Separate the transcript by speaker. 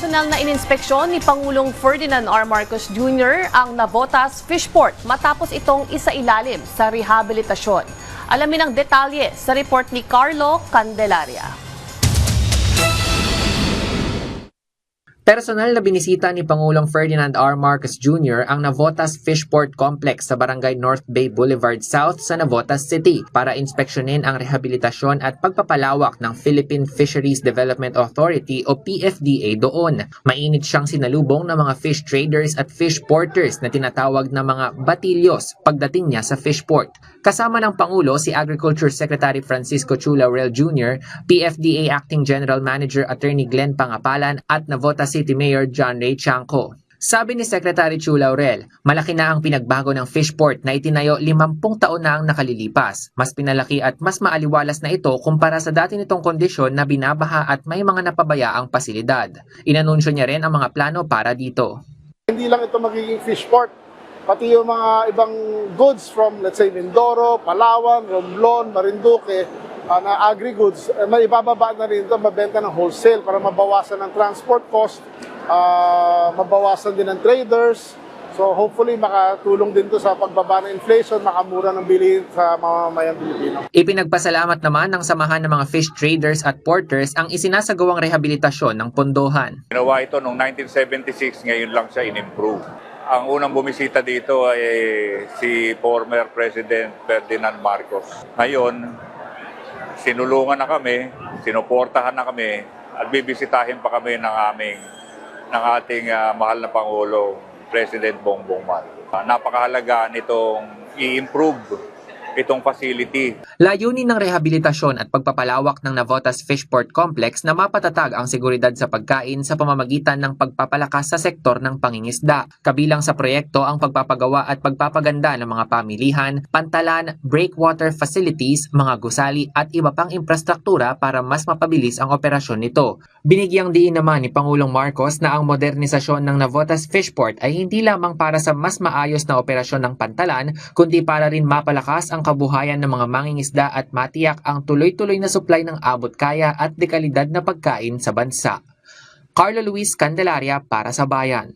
Speaker 1: Personal na ininspeksyon ni Pangulong Ferdinand R. Marcos Jr. ang Navotas Fishport matapos itong isailalim sa rehabilitasyon. Alamin ang detalye sa report ni Carlo Candelaria.
Speaker 2: Personal na binisita ni Pangulong Ferdinand R. Marcos Jr. ang Navotas Fishport Complex sa Barangay North Bay Boulevard South sa Navotas City para inspeksyonin ang rehabilitasyon at pagpapalawak ng Philippine Fisheries Development Authority o PFDA doon. Mainit siyang sinalubong ng mga fish traders at fish porters na tinatawag na mga batilyos pagdating niya sa fishport. Kasama ng Pangulo si Agriculture Secretary Francisco Chu Laurel Jr., PFDA Acting General Manager Attorney Glenn Pangapalan at Navotas City Mayor John Ray Chanco. Sabi ni Secretary Chu Laurel, malaki na ang pinagbago ng fishport na itinayo 50 taon na ang nakalilipas. Mas pinalaki at mas maaliwalas na ito kumpara sa dati nitong kondisyon na binabaha at may mga napabayaang pasilidad. Inanunsyo niya rin ang mga plano para dito.
Speaker 3: Hindi lang ito magiging fishport, pati yung mga ibang goods from, let's say, Mindoro, Palawan, Romblon, Marinduque, na agri-goods, may ibababa na rin ito, mabenta ng wholesale para mabawasan ng transport cost, mabawasan din ng traders. So hopefully makatulong din to sa pagbaba ng inflation, makamura ng bilihin sa mamamayang Pilipino.
Speaker 2: Ipinagpasalamat naman ng samahan ng mga fish traders at porters ang isinasagawang rehabilitasyon ng pondohan.
Speaker 4: Ginawa ito noong 1976, ngayon lang siya in-improve. Ang unang bumisita dito ay si former President Ferdinand Marcos. Ngayon, sinulungan na kami, sinuportahan na kami, at bibisitahin pa kami ng ating mahal na Pangulo, President Bongbong Marcos. Napakahalaga nitong i-improve itong facility.
Speaker 2: Layunin ng rehabilitasyon at pagpapalawak ng Navotas Fishport Complex na mapatatag ang seguridad sa pagkain sa pamamagitan ng pagpapalakas sa sektor ng pangingisda. Kabilang sa proyekto ang pagpapagawa at pagpapaganda ng mga pamilihan, pantalan, breakwater facilities, mga gusali at iba pang infrastruktura para mas mapabilis ang operasyon nito. Binigyang diin naman ni Pangulong Marcos na ang modernisasyon ng Navotas Fishport ay hindi lamang para sa mas maayos na operasyon ng pantalan, kundi para rin mapalakas ang kabuhayan ng mga mangingisda at matiyak ang tuloy-tuloy na supply ng abot-kaya at dekalidad na pagkain sa bansa. Carlo Luis Candelaria para sa Bayan.